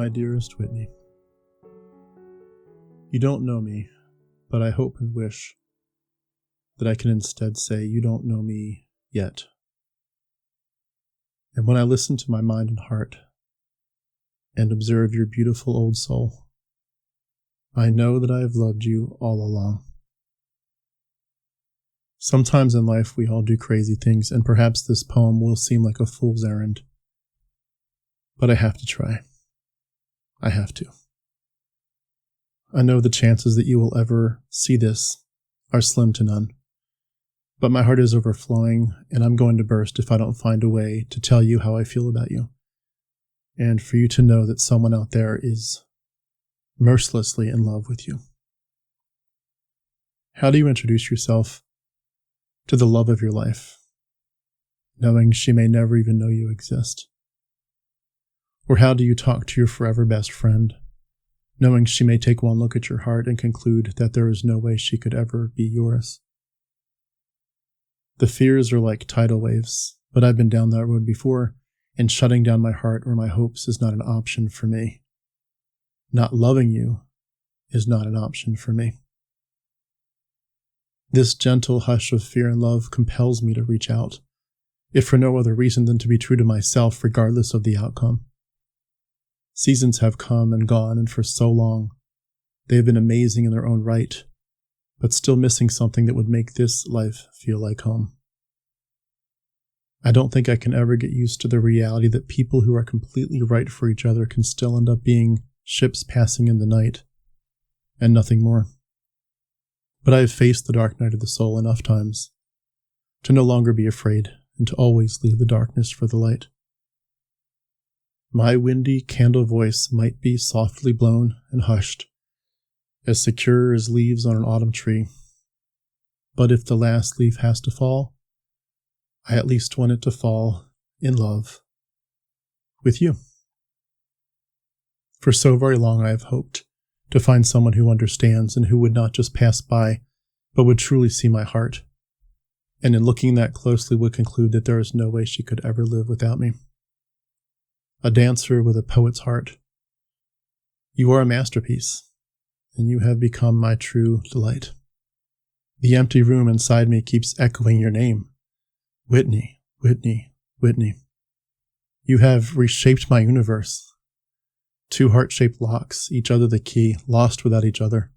My dearest Whitney, you don't know me, but I hope and wish that I can instead say you don't know me yet. And when I listen to my mind and heart and observe your beautiful old soul, I know that I have loved you all along. Sometimes in life we all do crazy things, and perhaps this poem will seem like a fool's errand. But I have to try. I have to. I know the chances that you will ever see this are slim to none. But my heart is overflowing, and I'm going to burst if I don't find a way to tell you how I feel about you. And for you to know that someone out there is mercilessly in love with you. How do you introduce yourself to the love of your life, knowing she may never even know you exist? Or how do you talk to your forever best friend, knowing she may take one look at your heart and conclude that there is no way she could ever be yours? The fears are like tidal waves, but I've been down that road before, and shutting down my heart or my hopes is not an option for me. Not loving you is not an option for me. This gentle hush of fear and love compels me to reach out, if for no other reason than to be true to myself regardless of the outcome. Seasons have come and gone, and for so long, they have been amazing in their own right, but still missing something that would make this life feel like home. I don't think I can ever get used to the reality that people who are completely right for each other can still end up being ships passing in the night, and nothing more. But I have faced the dark night of the soul enough times to no longer be afraid and to always leave the darkness for the light. My windy candle voice might be softly blown and hushed, as secure as leaves on an autumn tree. But if the last leaf has to fall, I at least want it to fall in love with you. For so very long I have hoped to find someone who understands and who would not just pass by, but would truly see my heart, and in looking that closely would conclude that there is no way she could ever live without me. A dancer with a poet's heart. You are a masterpiece, and you have become my true delight. The empty room inside me keeps echoing your name. Whitney, Whitney, Whitney. You have reshaped my universe. Two heart-shaped locks, each other the key, lost without each other.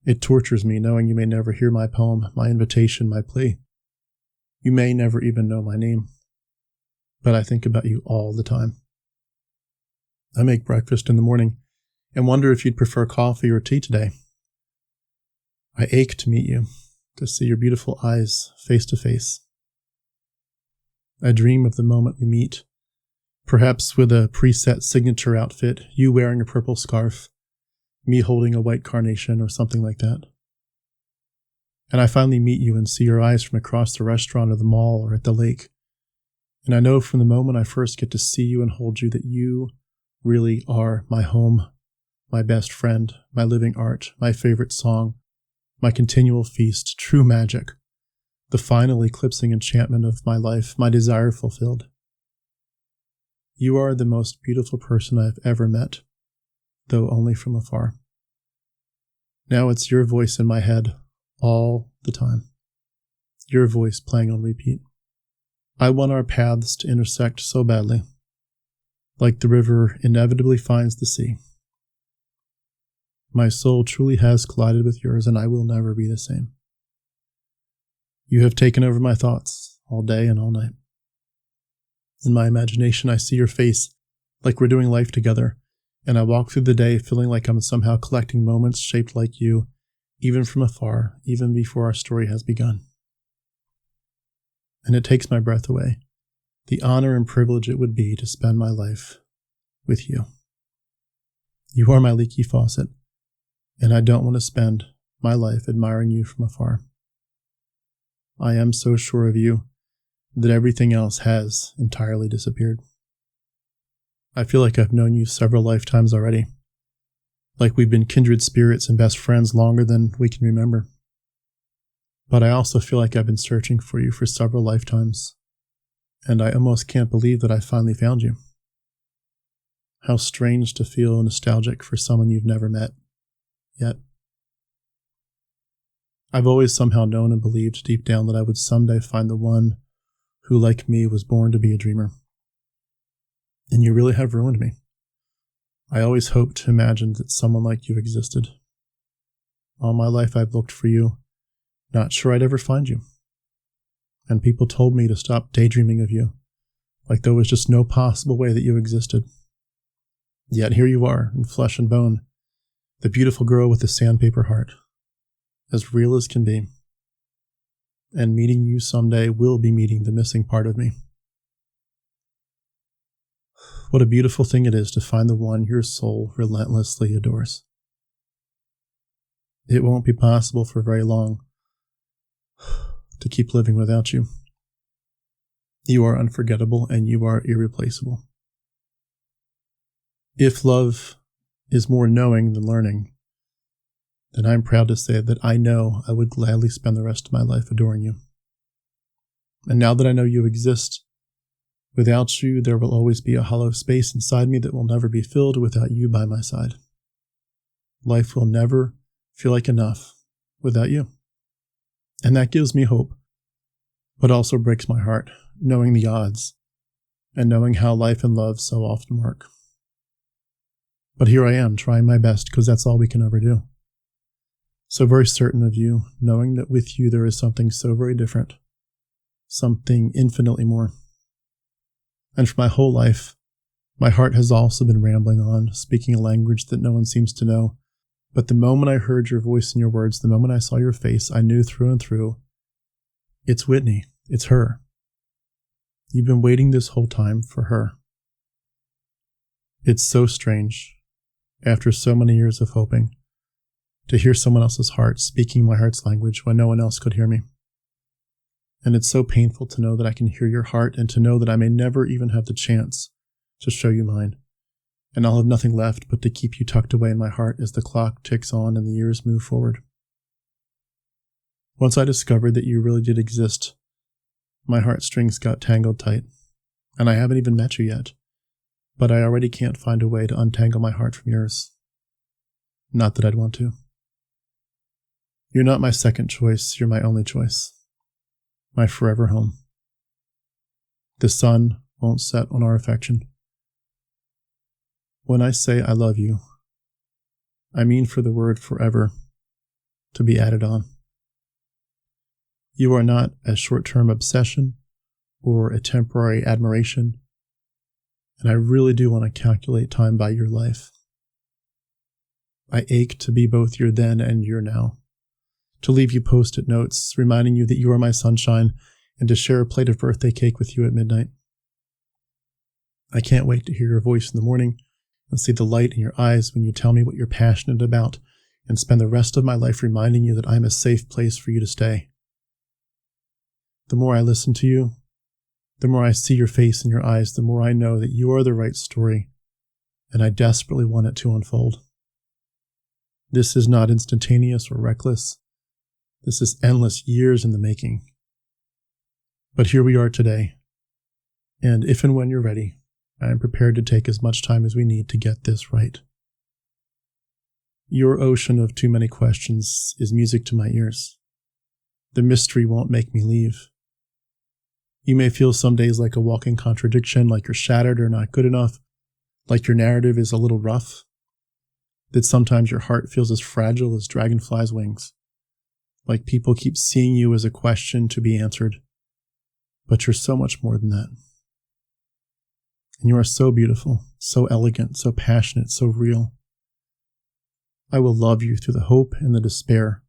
It tortures me knowing you may never hear my poem, my invitation, my plea. You may never even know my name. But I think about you all the time. I make breakfast in the morning and wonder if you'd prefer coffee or tea today. I ache to meet you, to see your beautiful eyes face to face. I dream of the moment we meet, perhaps with a preset signature outfit, you wearing a purple scarf, me holding a white carnation or something like that. And I finally meet you and see your eyes from across the restaurant or the mall or at the lake. And I know from the moment I first get to see you and hold you that you really are my home, my best friend, my living art, my favorite song, my continual feast, true magic, the final eclipsing enchantment of my life, my desire fulfilled. You are the most beautiful person I have ever met, though only from afar. Now it's your voice in my head all the time, your voice playing on repeat. I want our paths to intersect so badly, like the river inevitably finds the sea. My soul truly has collided with yours, and I will never be the same. You have taken over my thoughts all day and all night. In my imagination, I see your face like we're doing life together, and I walk through the day feeling like I'm somehow collecting moments shaped like you, even from afar, even before our story has begun. And it takes my breath away, the honor and privilege it would be to spend my life with you. You are my leaky faucet, and I don't want to spend my life admiring you from afar. I am so sure of you that everything else has entirely disappeared. I feel like I've known you several lifetimes already, like we've been kindred spirits and best friends longer than we can remember. But I also feel like I've been searching for you for several lifetimes, and I almost can't believe that I finally found you. How strange to feel nostalgic for someone you've never met yet. I've always somehow known and believed deep down that I would someday find the one who, like me, was born to be a dreamer. And you really have ruined me. I always hoped to imagine that someone like you existed. All my life I've looked for you, not sure I'd ever find you. And people told me to stop daydreaming of you, like there was just no possible way that you existed. Yet here you are, in flesh and bone, the beautiful girl with the sandpaper heart, as real as can be. And meeting you someday will be meeting the missing part of me. What a beautiful thing it is to find the one your soul relentlessly adores. It won't be possible for very long to keep living without you. You are unforgettable and you are irreplaceable. If love is more knowing than learning, then I'm proud to say that I know I would gladly spend the rest of my life adoring you. And now that I know you exist, without you there will always be a hollow space inside me that will never be filled without you by my side. Life will never feel like enough without you. And that gives me hope, but also breaks my heart, knowing the odds, and knowing how life and love so often work. But here I am, trying my best, because that's all we can ever do. So very certain of you, knowing that with you there is something so very different, something infinitely more. And for my whole life, my heart has also been rambling on, speaking a language that no one seems to know. But the moment I heard your voice and your words, the moment I saw your face, I knew through and through, it's Whitney, it's her. You've been waiting this whole time for her. It's so strange, after so many years of hoping, to hear someone else's heart speaking my heart's language when no one else could hear me. And it's so painful to know that I can hear your heart and to know that I may never even have the chance to show you mine. And I'll have nothing left but to keep you tucked away in my heart as the clock ticks on and the years move forward. Once I discovered that you really did exist, my heartstrings got tangled tight, and I haven't even met you yet, but I already can't find a way to untangle my heart from yours. Not that I'd want to. You're not my second choice, you're my only choice. My forever home. The sun won't set on our affection. When I say I love you, I mean for the word forever to be added on. You are not a short-term obsession or a temporary admiration, and I really do want to calculate time by your life. I ache to be both your then and your now, to leave you post-it notes reminding you that you are my sunshine and to share a plate of birthday cake with you at midnight. I can't wait to hear your voice in the morning and see the light in your eyes when you tell me what you're passionate about and spend the rest of my life reminding you that I'm a safe place for you to stay. The more I listen to you, the more I see your face in your eyes, the more I know that you are the right story, and I desperately want it to unfold. This is not instantaneous or reckless. This is endless years in the making. But here we are today, and if and when you're ready, I am prepared to take as much time as we need to get this right. Your ocean of too many questions is music to my ears. The mystery won't make me leave. You may feel some days like a walking contradiction, like you're shattered or not good enough, like your narrative is a little rough, that sometimes your heart feels as fragile as dragonflies' wings, like people keep seeing you as a question to be answered, but you're so much more than that. And you are so beautiful, so elegant, so passionate, so real. I will love you through the hope and the despair,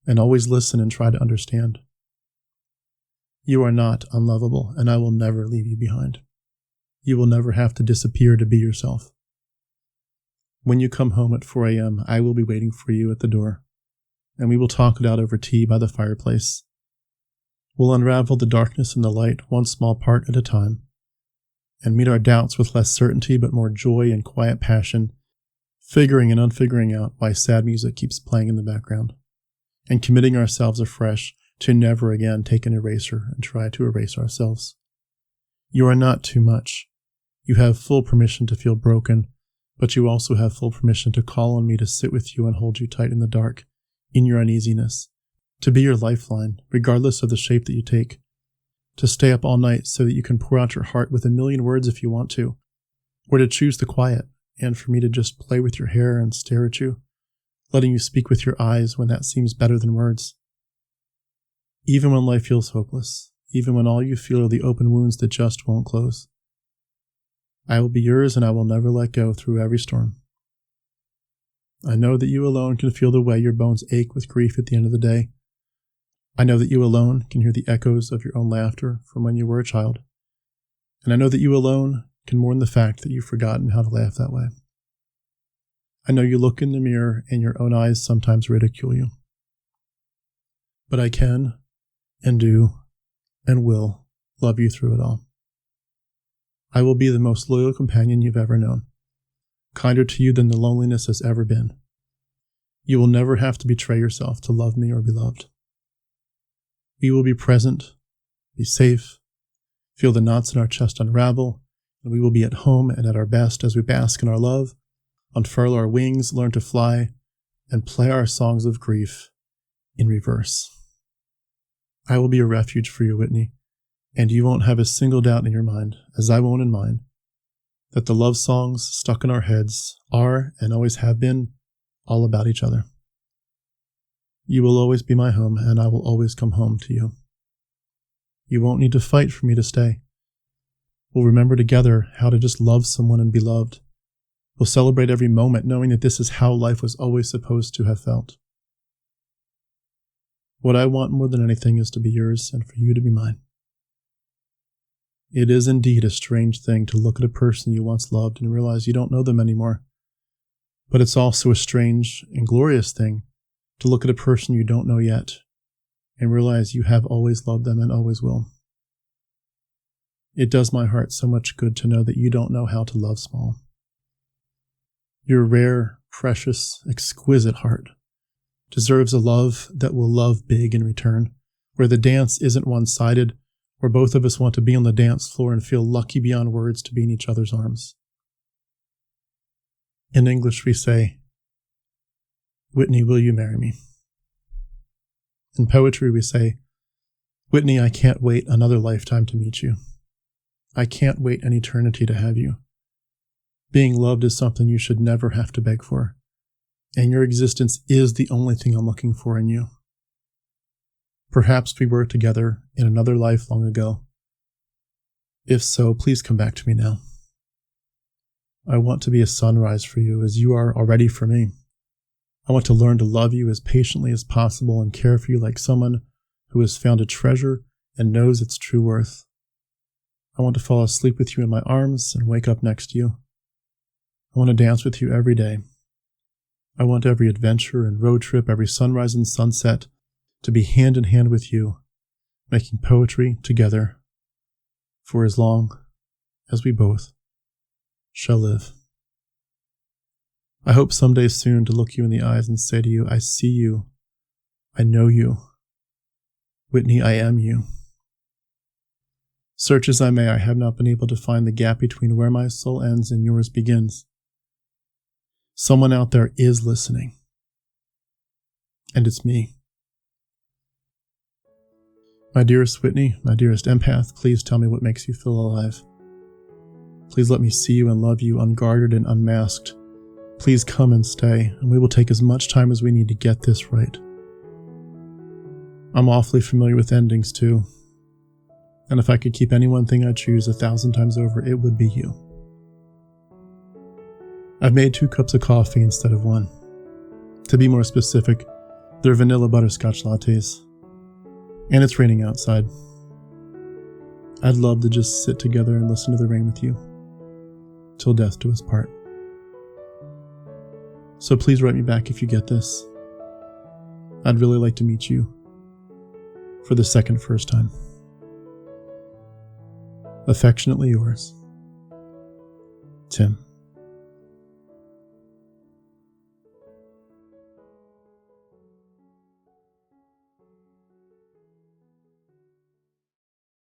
and always listen and try to understand. You are not unlovable, and I will never leave you behind. You will never have to disappear to be yourself. When you come home at 4 a.m., I will be waiting for you at the door, and we will talk it out over tea by the fireplace. We'll unravel the darkness and the light one small part at a time, and meet our doubts with less certainty but more joy and quiet passion, figuring and unfiguring out why sad music keeps playing in the background, and committing ourselves afresh to never again take an eraser and try to erase ourselves. You are not too much. You have full permission to feel broken, but you also have full permission to call on me to sit with you and hold you tight in the dark, in your uneasiness, to be your lifeline, regardless of the shape that you take, to stay up all night so that you can pour out your heart with a million words if you want to, or to choose the quiet, and for me to just play with your hair and stare at you, letting you speak with your eyes when that seems better than words. Even when life feels hopeless, even when all you feel are the open wounds that just won't close, I will be yours and I will never let go through every storm. I know that you alone can feel the way your bones ache with grief at the end of the day. I know that you alone can hear the echoes of your own laughter from when you were a child. And I know that you alone can mourn the fact that you've forgotten how to laugh that way. I know you look in the mirror and your own eyes sometimes ridicule you. But I can, and do, and will love you through it all. I will be the most loyal companion you've ever known, kinder to you than the loneliness has ever been. You will never have to betray yourself to love me or be loved. We will be present, be safe, feel the knots in our chest unravel, and we will be at home and at our best as we bask in our love, unfurl our wings, learn to fly, and play our songs of grief in reverse. I will be a refuge for you, Whitney, and you won't have a single doubt in your mind, as I won't in mine, that the love songs stuck in our heads are, and always have been, all about each other. You will always be my home, and I will always come home to you. You won't need to fight for me to stay. We'll remember together how to just love someone and be loved. We'll celebrate every moment knowing that this is how life was always supposed to have felt. What I want more than anything is to be yours and for you to be mine. It is indeed a strange thing to look at a person you once loved and realize you don't know them anymore. But it's also a strange and glorious thing to look at a person you don't know yet and realize you have always loved them and always will. It does my heart so much good to know that you don't know how to love small. Your rare, precious, exquisite heart deserves a love that will love big in return, where the dance isn't one-sided, where both of us want to be on the dance floor and feel lucky beyond words to be in each other's arms. In English we say, Whitney, will you marry me? In poetry we say, Whitney, I can't wait another lifetime to meet you. I can't wait an eternity to have you. Being loved is something you should never have to beg for, and your existence is the only thing I'm looking for in you. Perhaps we were together in another life long ago. If so, please come back to me now. I want to be a sunrise for you as you are already for me. I want to learn to love you as patiently as possible and care for you like someone who has found a treasure and knows its true worth. I want to fall asleep with you in my arms and wake up next to you. I want to dance with you every day. I want every adventure and road trip, every sunrise and sunset to be hand in hand with you, making poetry together for as long as we both shall live. I hope someday soon to look you in the eyes and say to you, I see you, I know you. Whitney, I am you. Search as I may, I have not been able to find the gap between where my soul ends and yours begins. Someone out there is listening, and it's me. My dearest Whitney, my dearest empath, please tell me what makes you feel alive. Please let me see you and love you unguarded and unmasked. Please come and stay, and we will take as much time as we need to get this right. I'm awfully familiar with endings too, and if I could keep any one thing I'd choose 1,000 times over, it would be you. I've made 2 cups of coffee instead of 1. To be more specific, they're vanilla butterscotch lattes. And it's raining outside. I'd love to just sit together and listen to the rain with you, till death do us part. So please write me back if you get this. I'd really like to meet you for the first time. Affectionately yours, Tim.